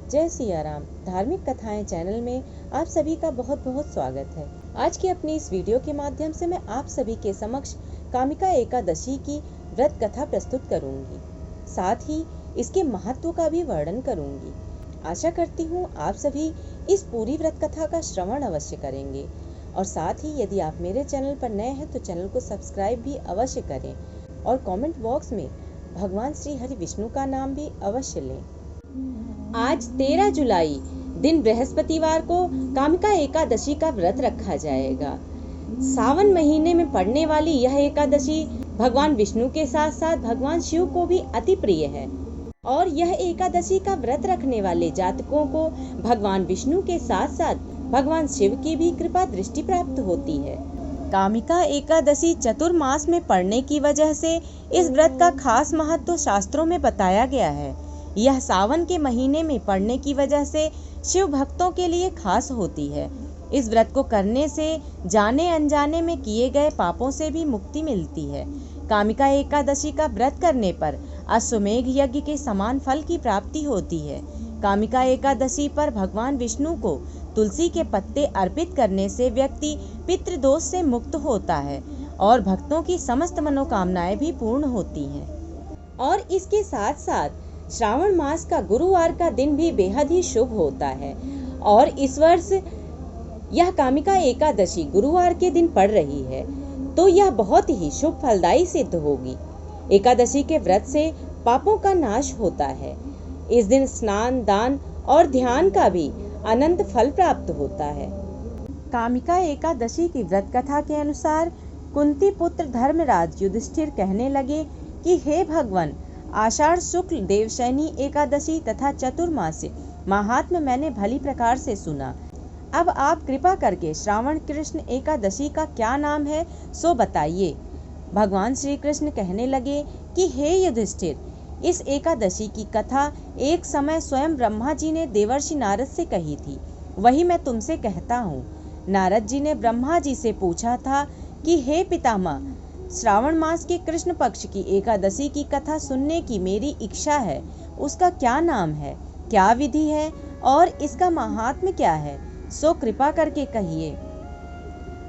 जय सिया राम। धार्मिक कथाएं चैनल में आप सभी का बहुत बहुत स्वागत है। आज की अपनी इस वीडियो के माध्यम से मैं आप सभी के समक्ष कामिका एकादशी की व्रत कथा प्रस्तुत करूंगी। साथ ही इसके महत्व का भी वर्णन करूंगी। आशा करती हूँ आप सभी इस पूरी व्रत कथा का श्रवण अवश्य करेंगे और साथ ही यदि आप मेरे चैनल पर नए हैं तो चैनल को सब्सक्राइब भी अवश्य करें और कमेंट बॉक्स में भगवान श्री हरि विष्णु का नाम भी अवश्य लें। आज 13 जुलाई दिन बृहस्पतिवार को कामिका एकादशी का व्रत रखा जाएगा। सावन महीने में पड़ने वाली यह एकादशी भगवान विष्णु के साथ साथ भगवान शिव को भी अति प्रिय है और यह एकादशी का व्रत रखने वाले जातकों को भगवान विष्णु के साथ साथ भगवान शिव की भी कृपा दृष्टि प्राप्त होती है। कामिका एकादशी चतुर्मास में पड़ने की वजह से इस व्रत का खास महत्व शास्त्रों में बताया गया है। यह सावन के महीने में पड़ने की वजह से शिव भक्तों के लिए खास होती है। इस व्रत को करने से जाने अनजाने में किए गए पापों से भी मुक्ति मिलती है। कामिका एकादशी का व्रत करने पर अश्वमेघ यज्ञ के समान फल की प्राप्ति होती है। कामिका एकादशी पर भगवान विष्णु को तुलसी के पत्ते अर्पित करने से व्यक्ति पितृदोष से मुक्त होता है और भक्तों की समस्त मनोकामनाएं भी पूर्ण होती हैं। और इसके साथ साथ श्रावण मास का गुरुवार का दिन भी बेहद ही शुभ होता है और इस वर्ष यह कामिका एकादशी गुरुवार के दिन पड़ रही है तो यह बहुत ही शुभ फलदायी सिद्ध होगी। एकादशी के व्रत से पापों का नाश होता है। इस दिन स्नान, दान और ध्यान का भी अनंत फल प्राप्त होता है। कामिका एकादशी की व्रत कथा के अनुसार कुंती पुत्र धर्मराज युधिष्ठिर कहने लगे कि हे भगवान, आषाढ़ शुक्ल देवशयनी एकादशी तथा चतुर्मास्य महात्म्य मैंने भली प्रकार से सुना। अब आप कृपा करके श्रावण कृष्ण एकादशी का क्या नाम है सो बताइए। भगवान श्री कृष्ण कहने लगे कि हे युधिष्ठिर, इस एकादशी की कथा एक समय स्वयं ब्रह्मा जी ने देवर्षि नारद से कही थी, वही मैं तुमसे कहता हूँ। नारद जी ने ब्रह्मा जी से पूछा था कि हे पितामह, श्रावण मास के कृष्ण पक्ष की एकादशी की कथा सुनने की मेरी इच्छा है, उसका क्या नाम है, क्या विधि है और इसका महात्म्य क्या है, सो कृपा करके कहिए।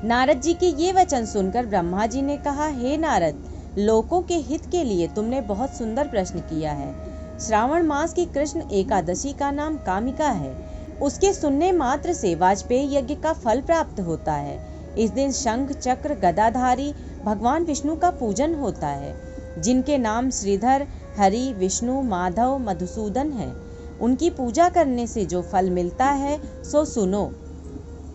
नारद जी के ये वचन सुनकर ब्रह्मा जी ने कहा, हे नारद, लोकों के हित के लिए तुमने बहुत सुंदर प्रश्न किया है। श्रावण मास की कृष्ण एकादशी का नाम कामिका है। उसके सुनने मात्र से वाजपेयी यज्ञ का फल प्राप्त होता है। इस दिन शंख चक्र गदाधारी भगवान विष्णु का पूजन होता है, जिनके नाम श्रीधर, हरि, विष्णु, माधव, मधुसूदन है। उनकी पूजा करने से जो फल मिलता है सो सुनो।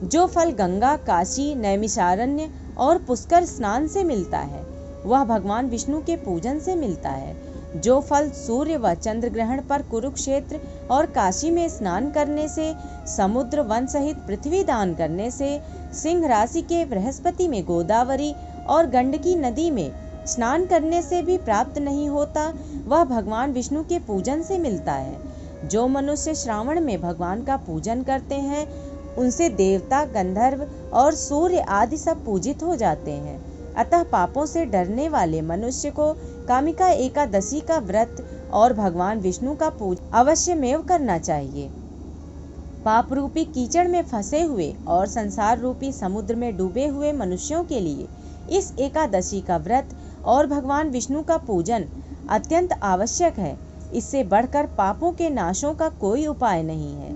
जो फल गंगा, काशी, नैमिषारण्य और पुष्कर स्नान से मिलता है वह भगवान विष्णु के पूजन से मिलता है। जो फल सूर्य व चंद्र ग्रहण पर कुरुक्षेत्र और काशी में स्नान करने से, समुद्र वन सहित पृथ्वी दान करने से, सिंह राशि के बृहस्पति में गोदावरी और गंडकी नदी में स्नान करने से भी प्राप्त नहीं होता, वह भगवान विष्णु के पूजन से मिलता है। जो मनुष्य श्रावण में भगवान का पूजन करते हैं उनसे देवता, गंधर्व और सूर्य आदि सब पूजित हो जाते हैं। अतः पापों से डरने वाले मनुष्य को कामिका एकादशी का व्रत और भगवान विष्णु का पूजन अवश्यमेव करना चाहिए। पाप रूपी कीचड़ में फंसे हुए और संसार रूपी समुद्र में डूबे हुए मनुष्यों के लिए इस एकादशी का व्रत और भगवान विष्णु का पूजन अत्यंत आवश्यक है। इससे बढ़कर पापों के नाशों का कोई उपाय नहीं है।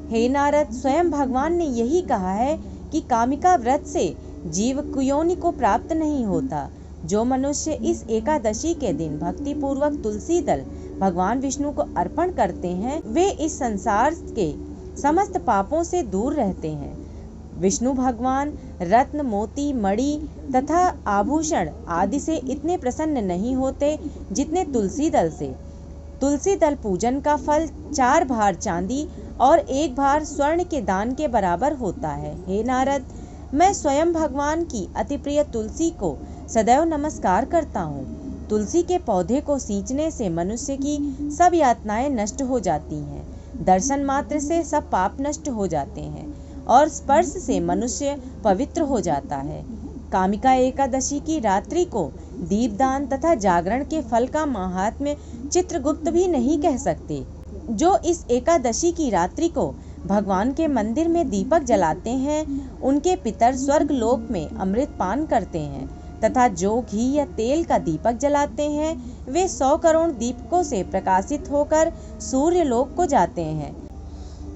हे नारद, स्वयं भगवान ने यही कहा है कि कामिका व्रत से जीव कुयोनि को प्राप्त नहीं होता। जो मनुष्य इस एकादशी के दिन भक्ति पूर्वक तुलसी दल भगवान विष्णु को अर्पण करते हैं वे इस संसार के समस्त पापों से दूर रहते हैं। विष्णु भगवान रत्न, मोती, मणि तथा आभूषण आदि से इतने प्रसन्न नहीं होते जितने तुलसी दल से। तुलसी दल पूजन का फल 4 भार चांदी और 1 भार स्वर्ण के दान के बराबर होता है। हे नारद, मैं स्वयं भगवान की अति प्रिय तुलसी को सदैव नमस्कार करता हूँ। तुलसी के पौधे को सींचने से मनुष्य की सब यातनाएं नष्ट हो जाती हैं। दर्शन मात्र से सब पाप नष्ट हो जाते हैं और स्पर्श से मनुष्य पवित्र हो जाता है। कामिका एकादशी की रात्रि को दीपदान तथा जागरण के फल का महात्म्य चित्रगुप्त भी नहीं कह सकते। जो इस एकादशी की रात्रि को भगवान के मंदिर में दीपक जलाते हैं, उनके पितर स्वर्ग लोक में अमृत पान करते हैं तथा जो घी या तेल का दीपक जलाते हैं वे 100 करोड़ दीपकों से प्रकाशित होकर सूर्य लोक को जाते हैं।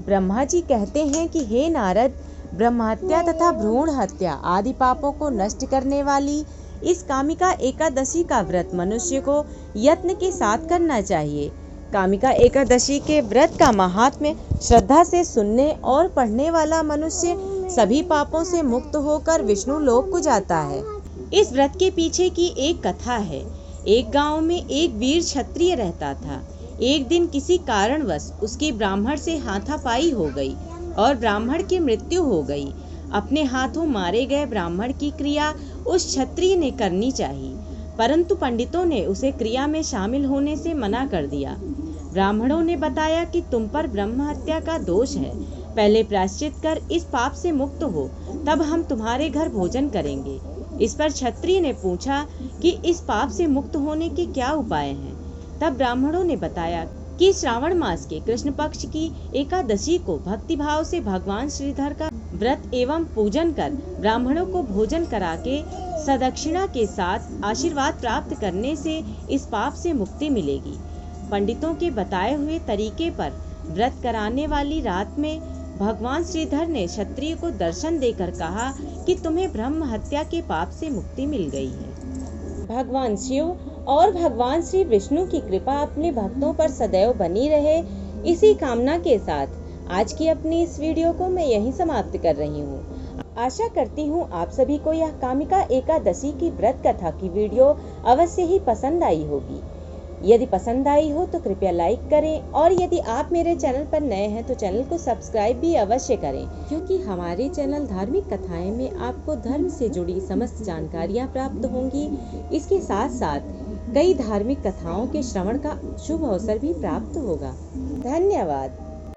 ब्रह्मा जी कहते हैं कि हे नारद, ब्रह्महत्या तथा भ्रूण हत्या आदि पापों को नष्ट करने वाली इस कामिका एकादशी का व्रत मनुष्य को यत्न के साथ करना चाहिए। कामिका एकादशी के व्रत का महात्म्य श्रद्धा से सुनने और पढ़ने वाला मनुष्य सभी पापों से मुक्त होकर विष्णु लोक को जाता है। इस व्रत के पीछे की एक कथा है। एक गांव में एक वीर क्षत्रिय रहता था। एक दिन किसी कारणवश उसकी ब्राह्मण से हाथापाई हो गई और ब्राह्मण की मृत्यु हो गई। अपने हाथों मारे गए ब्राह्मण की क्रिया उस क्षत्रिय ने करनी चाहिए, परंतु पंडितों ने उसे क्रिया में शामिल होने से मना कर दिया। ब्राह्मणों ने बताया कि तुम पर ब्रह्म हत्या का दोष है, पहले प्रायश्चित कर इस पाप से मुक्त हो, तब हम तुम्हारे घर भोजन करेंगे। इस पर क्षत्रिय ने पूछा कि इस पाप से मुक्त होने के क्या उपाय हैं। तब ब्राह्मणों ने बताया कि श्रावण मास के कृष्ण पक्ष की एकादशी को भक्तिभाव से भगवान श्रीधर का व्रत एवं पूजन कर ब्राह्मणों को भोजन करा के सदक्षिणा के साथ आशीर्वाद प्राप्त करने से इस पाप से मुक्ति मिलेगी। पंडितों के बताए हुए तरीके पर व्रत कराने वाली रात में भगवान श्रीधर ने क्षत्रिय को दर्शन देकर कहा कि तुम्हें ब्रह्म हत्या के पाप से मुक्ति मिल गई है। भगवान शिव और भगवान श्री विष्णु की कृपा अपने भक्तों पर सदैव बनी रहे, इसी कामना के साथ आज की अपनी इस वीडियो को मैं यहीं समाप्त कर रही हूँ। आशा करती हूँ आप सभी को यह कामिका एकादशी की व्रत कथा की वीडियो अवश्य ही पसंद आई होगी। यदि पसंद आई हो तो कृपया लाइक करें और यदि आप मेरे चैनल पर नए हैं तो चैनल को सब्सक्राइब भी अवश्य करें, क्योंकि हमारे चैनल धार्मिक कथाएं में आपको धर्म से जुड़ी समस्त जानकारियां प्राप्त होंगी। इसके साथ साथ कई धार्मिक कथाओं के श्रवण का शुभ अवसर भी प्राप्त होगा। धन्यवाद।